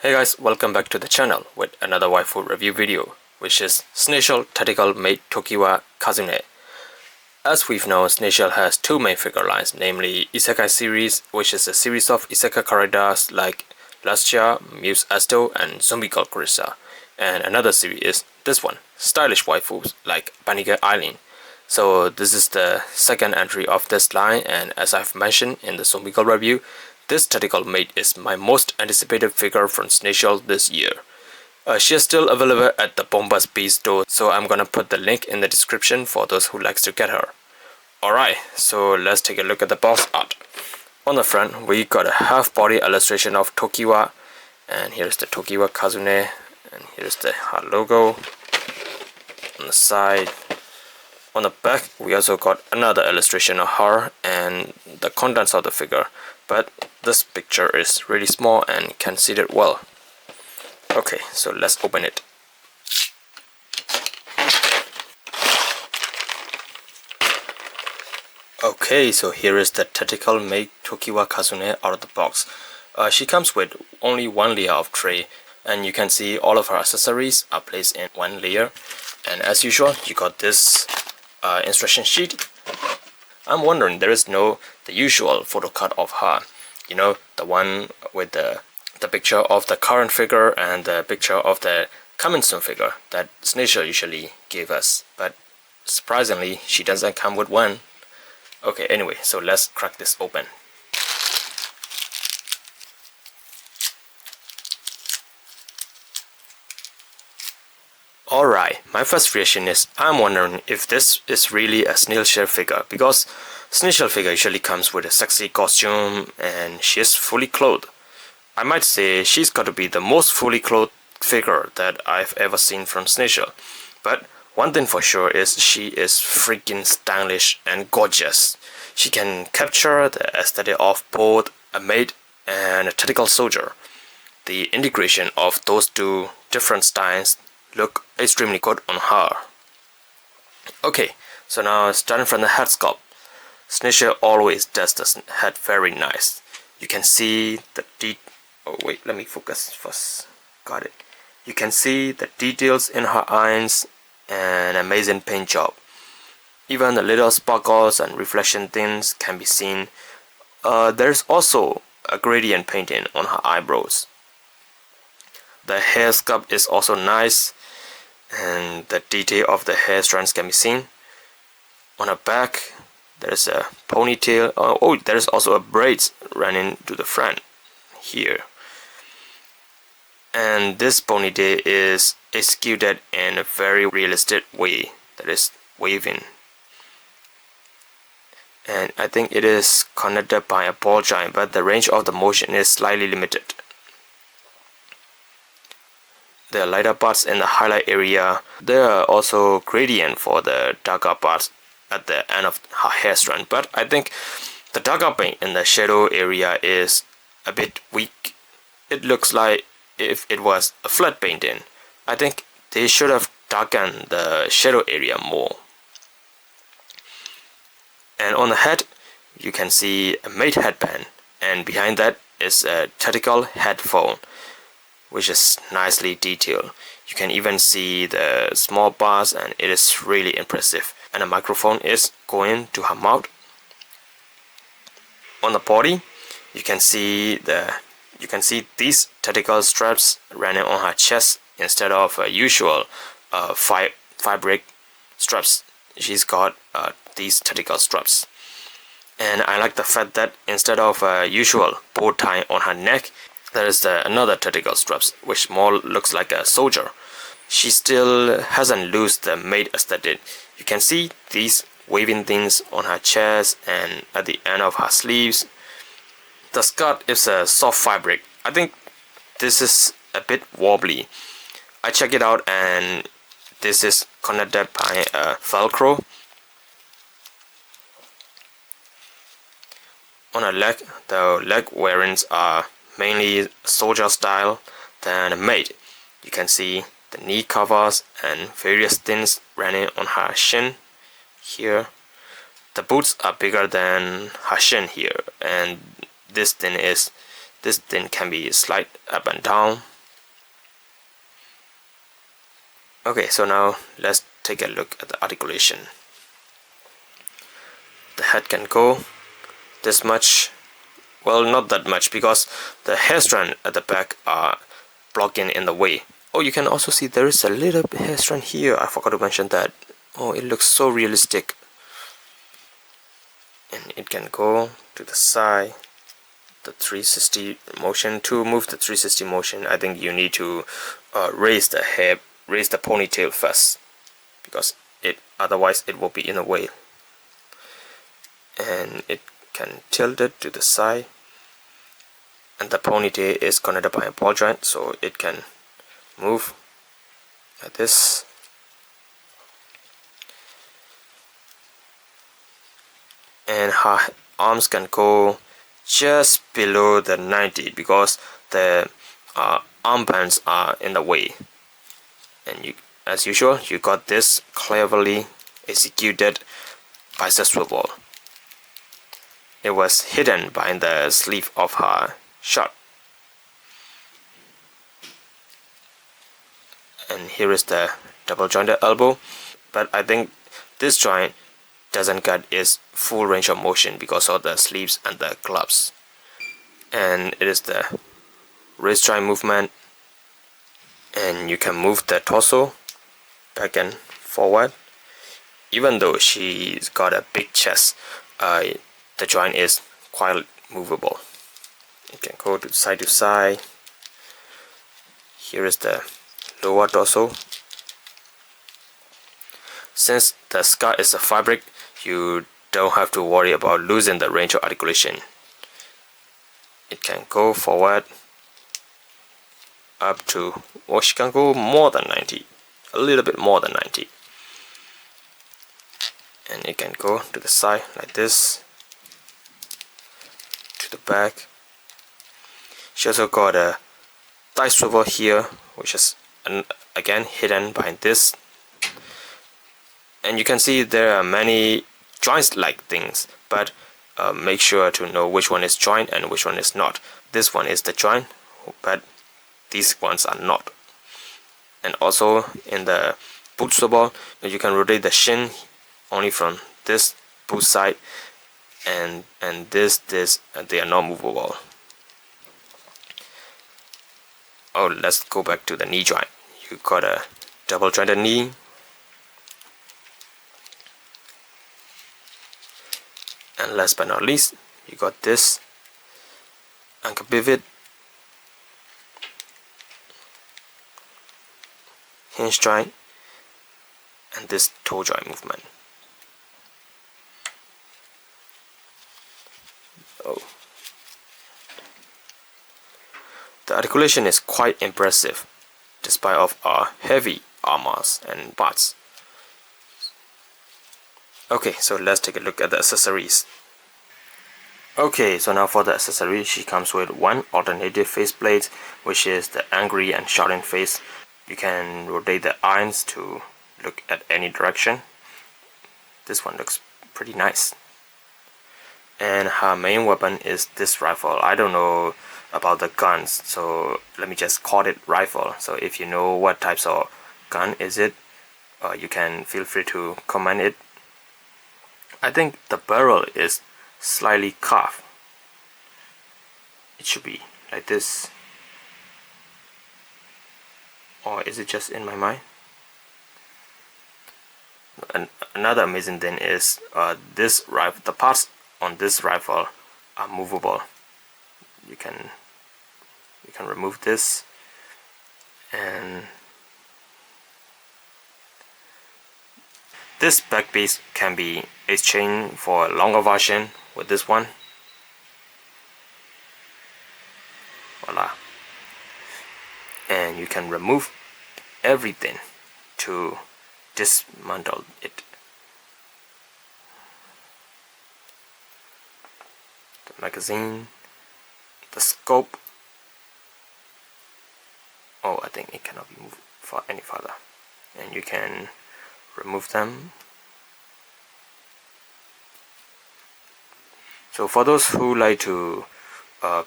Hey guys, welcome back to the channel with another waifu review video, which is SnailShell Tactical Maid Tokiwa Kazune. As we've known, SnailShell has two main figure lines, namely Isekai series, which is a series of Isekai characters like Lastia, Muse Asto, and Zombie Girl Carissa. And another series is this one, stylish waifus like Banige Aileen. So this is the second entry of this line, and as I've mentioned in the Zombie Girl review, this tactical maid is my most anticipated figure from SnailShell this year. She is still available at the Bombas B store, so I'm gonna put the link in the description for those who likes to get her. Alright, so let's take a look at the box art. On the front, we got a half-body illustration of Tokiwa, and here's the Tokiwa Kazune, and here's the her logo on the side. On the back, we also got another illustration of her and the contents of the figure, but this picture is really small and can see it well. Okay, so let's open it. Okay, so here is the tactical Maid Tokiwa Kazune out of the box. She comes with only one layer of tray, and you can see all of her accessories are placed in one layer. And as usual, you got this instruction sheet. I'm wondering, there is the usual photo cut of her. You know, the one with the picture of the current figure and the picture of the coming soon figure that SnailShell usually gave us. But surprisingly, she doesn't come with one. Okay, anyway, so let's crack this open. Alright, my first reaction is I'm wondering if this is really a SnailShell figure, because SnailShell figure usually comes with a sexy costume and she is fully clothed. I might say she's got to be the most fully clothed figure that I've ever seen from SnailShell. But one thing for sure is she is freaking stylish and gorgeous. She can capture the aesthetic of both a maid and a tactical soldier. The integration of those two different styles look extremely good on her. Okay, so now starting from the head sculpt. SnailShell always does the head very nice. You can see the let me focus first. Got it. You can see the details in her eyes and amazing paint job. Even the little sparkles and reflection things can be seen. There's also a gradient painting on her eyebrows. The hair sculpt is also nice, and the detail of the hair strands can be seen. On her back, there's a ponytail. There's also a braids running to the front here. And this ponytail is executed in a very realistic way, that is waving. And I think it is connected by a ball joint, but the range of the motion is slightly limited. The lighter parts in the highlight area. There are also gradient for the darker parts at the end of her hair strand, but I think the darker paint in the shadow area is a bit weak. It looks like if it was a flat painting. I think they should have darkened the shadow area more. And on the head, you can see a maid headband, and behind that is a tactical headphone, which is nicely detailed. You can even see the small bars, and it is really impressive. And the microphone is going to her mouth. On the body, you can see these tactical straps running on her chest instead of usual fabric straps. She's got these tactical straps. And I like the fact that instead of usual bow tie on her neck, there is another tactical straps, which more looks like a soldier. She still hasn't lost the maid aesthetic. You can see these waving things on her chest and at the end of her sleeves. The skirt is a soft fabric. I think this is a bit wobbly. I checked it out, and this is connected by a Velcro. On her leg, the leg wearings are mainly soldier style than a maid. You can see the knee covers and various things running on her shin here. The boots are bigger than her shin here, and this thing is This then can be slide up and down. Okay, so now let's take a look at the articulation. The head can go this much. Well, not that much, because the hair strand at the back are blocking in the way. Oh, you can also see there is a little hair strand here. I forgot to mention that. Oh, it looks so realistic. And it can go to the side. The 360 motion. To move the 360 motion, I think you need to raise the hair, raise the ponytail first, because otherwise it will be in the way. And it can tilt it to the side, and the ponytail is connected by a ball joint, so it can move like this. And her arms can go just below the 90, because the armbands are in the way. And as usual, you got this cleverly executed bicep swivel. It was hidden behind the sleeve of her shirt. And here is the double jointed elbow, but I think this joint doesn't get its full range of motion because of the sleeves and the gloves. And it is the wrist joint movement, and you can move the torso back and forward. Even though she's got a big chest, the joint is quite movable. You can go to side. Here is the lower torso. Since the skirt is a fabric, you don't have to worry about losing the range of articulation. It can go forward up to, well, she can go more than 90, a little bit more than 90. And it can go to the side like this, to the back. She also got a thigh swivel here, which is again hidden behind this. And you can see there are many joints like things, but make sure to know which one is joint and which one is not. This one is the joint, but these ones are not. And also in the boot swivel, you can rotate the shin only from this boot side, and this they are not movable. Oh, let's go back to the knee joint. You got a double jointed knee. And last but not least, you got this ankle pivot, hinge joint, and this toe joint movement. Oh. The articulation is quite impressive, despite of our heavy armors and parts. Okay, so let's take a look at the accessories. Okay, so now for the accessory, she comes with one alternative faceplate, which is the angry and shouting face. You can rotate the irons to look at any direction. This one looks pretty nice. And her main weapon is this rifle. I don't know about the guns, so let me just call it rifle. So if you know what types of gun is it, you can feel free to comment it. I think the barrel is slightly carved. It should be like this. Or is it just in my mind? And another amazing thing is this rifle, the parts on this rifle are movable. You can remove this, and this back piece can be exchanged for a longer version with this one. Voila. And you can remove everything to dismantle it. The magazine, the scope. Oh, I think it cannot be moved for any further. And you can remove them. So for those who like to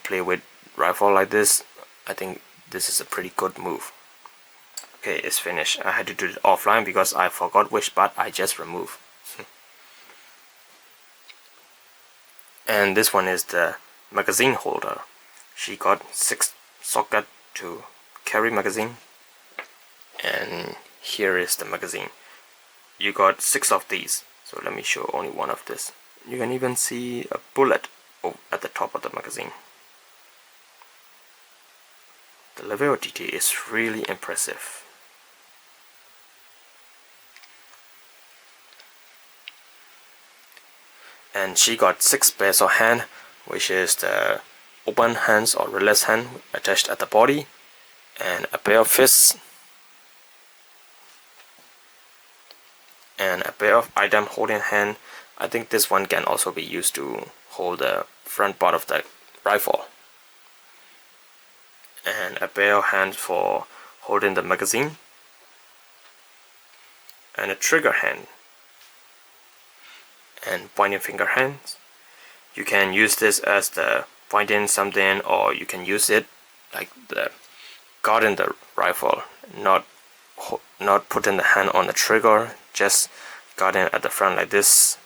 play with rifle like this, I think this is a pretty good move. Okay, it's finished. I had to do it offline because I forgot which part I just removed. And this one is the magazine holder. She got 6 sockets to carry magazine. And here is the magazine. You got 6 of these. So let me show only one of this. You can even see a bullet at the top of the magazine. The level of detail is really impressive. And she got 6 pairs of hands, which is the open hands or release hand attached at the body, and a pair of fists, and a pair of item holding hand. I think this one can also be used to hold the front part of the rifle, and a pair of hands for holding the magazine, and a trigger hand, and pointing finger hands. You can use this as the pointing something, or you can use it like the guarding the rifle, not putting the hand on the trigger, just guarding at the front like this.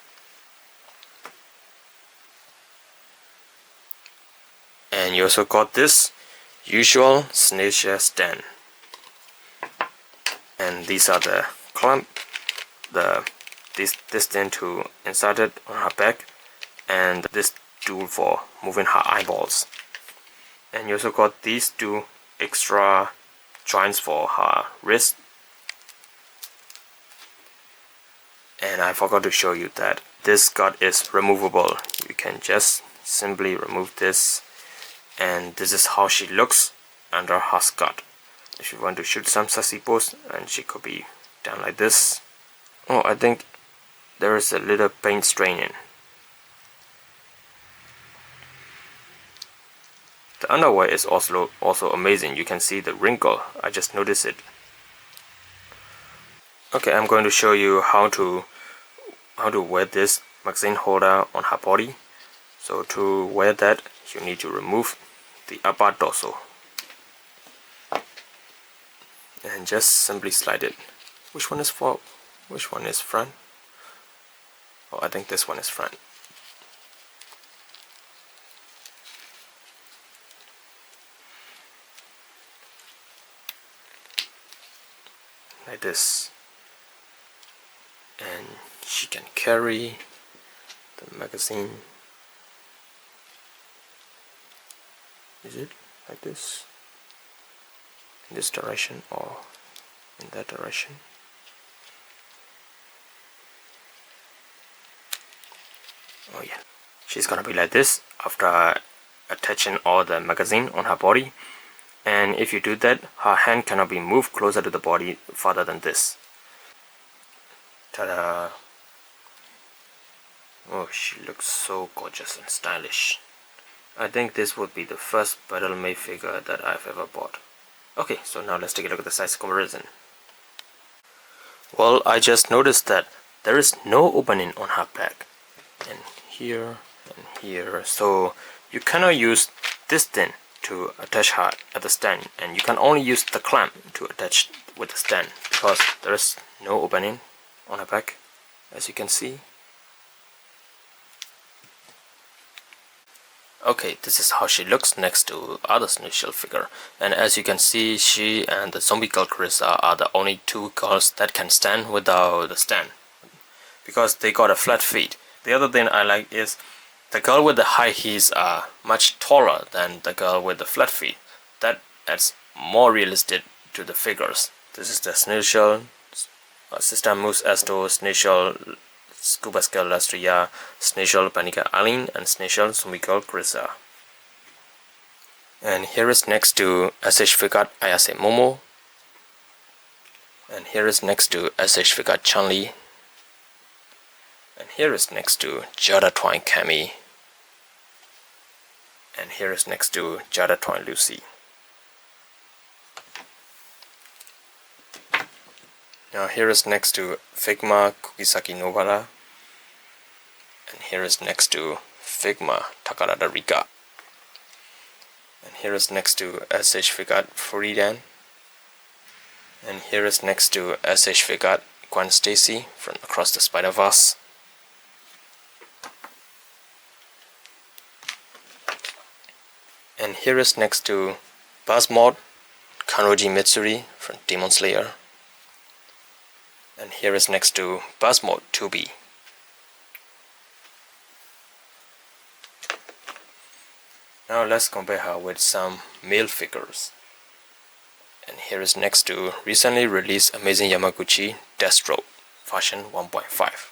And you also got this usual SnailShell stand, and these are the clamp, this thing to insert it on her back, and this tool for moving her eyeballs. And you also got these 2 extra joints for her wrist. And I forgot to show you that this guard is removable. You can just simply remove this, and this is how she looks under her skirt. If you want to shoot some sassy pose, and she could be done like this. Oh, I think there is a little paint straining. The underwear is also amazing. You can see the wrinkle. I just noticed it. Okay, I'm going to show you how to wear this magazine holder on her body. So to wear that, you need to remove the upper torso and just simply slide it. Which one is front? Oh, I think this one is front. Like this. And she can carry the magazine. Is it like this? In this direction or in that direction? Oh yeah, she's gonna be like this after attaching all the magazine on her body. And if you do that, her hand cannot be moved closer to the body farther than this. Ta-da! Oh, she looks so gorgeous and stylish. I think this would be the first battle made figure that I've ever bought. Okay, so now let's take a look at the size comparison. Well, I just noticed that there is no opening on her back. And here, so you cannot use this thing to attach her at the stand, and you can only use the clamp to attach with the stand because there is no opening on her back, as you can see. Okay, this is how she looks next to other SnailShell figure, and as you can see, she and the zombie girl Carissa are the only 2 girls that can stand without the stand because they got a flat feet. The other thing I like is the girl with the high heels are much taller than the girl with the flat feet. That adds more realistic to the figures. This is the SnailShell, Sister Moose Esto, SnailShell Scuba Scale Lastria, SnailShell Panika Aileen, and SnailShell Zombie Girl Carissa. And here is next to SH figure Ayase Momo. And here is next to SH figure Chun-Li. And here is next to Jada Twine Cammy. And here is next to Jada Twine Lucy. Now here is next to Figma Kugisaki Nobara. And here is next to Figma Takarada Rika. And here is next to SH Figure Friedan. And here is next to SH Figure Gwen Stacy from Across the Spider-Verse. And here is next to Basmod Kanroji Mitsuri from Demon Slayer. And here is next to Basmod 2B. Now let's compare her with some male figures. And here is next to recently released Amazing Yamaguchi Destro version 1.5.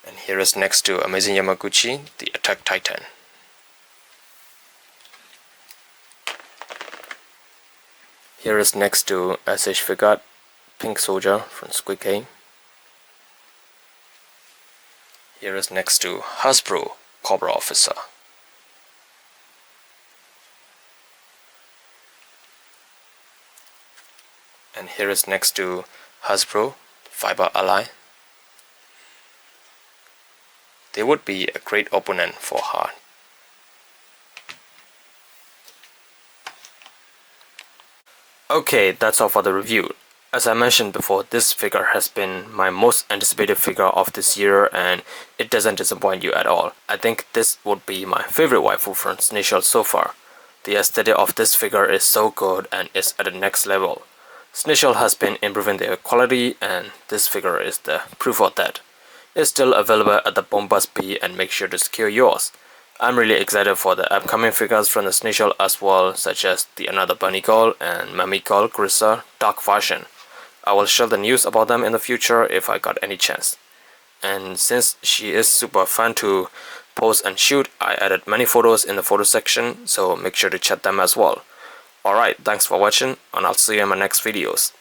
And here is next to Amazing Yamaguchi the Attack Titan. Here is next to SH Figure Pink Soldier from Squid Game. Here is next to Hasbro Cobra Officer. And here is next to Hasbro Fiber Ally. They would be a great opponent for her. Okay, that's all for the review. As I mentioned before, this figure has been my most anticipated figure of this year and it doesn't disappoint you at all. I think this would be my favorite waifu from SnailShell so far. The aesthetic of this figure is so good and is at the next level. SnailShell has been improving their quality and this figure is the proof of that. It's still available at the Bombas B and make sure to secure yours. I'm really excited for the upcoming figures from the SnailShell as well, such as the Another Bunny Girl and Mummy Girl Grissa Dark version. I will share the news about them in the future if I got any chance. And since she is super fun to pose and shoot, I added many photos in the photo section, so make sure to check them as well. Alright, thanks for watching and I'll see you in my next videos.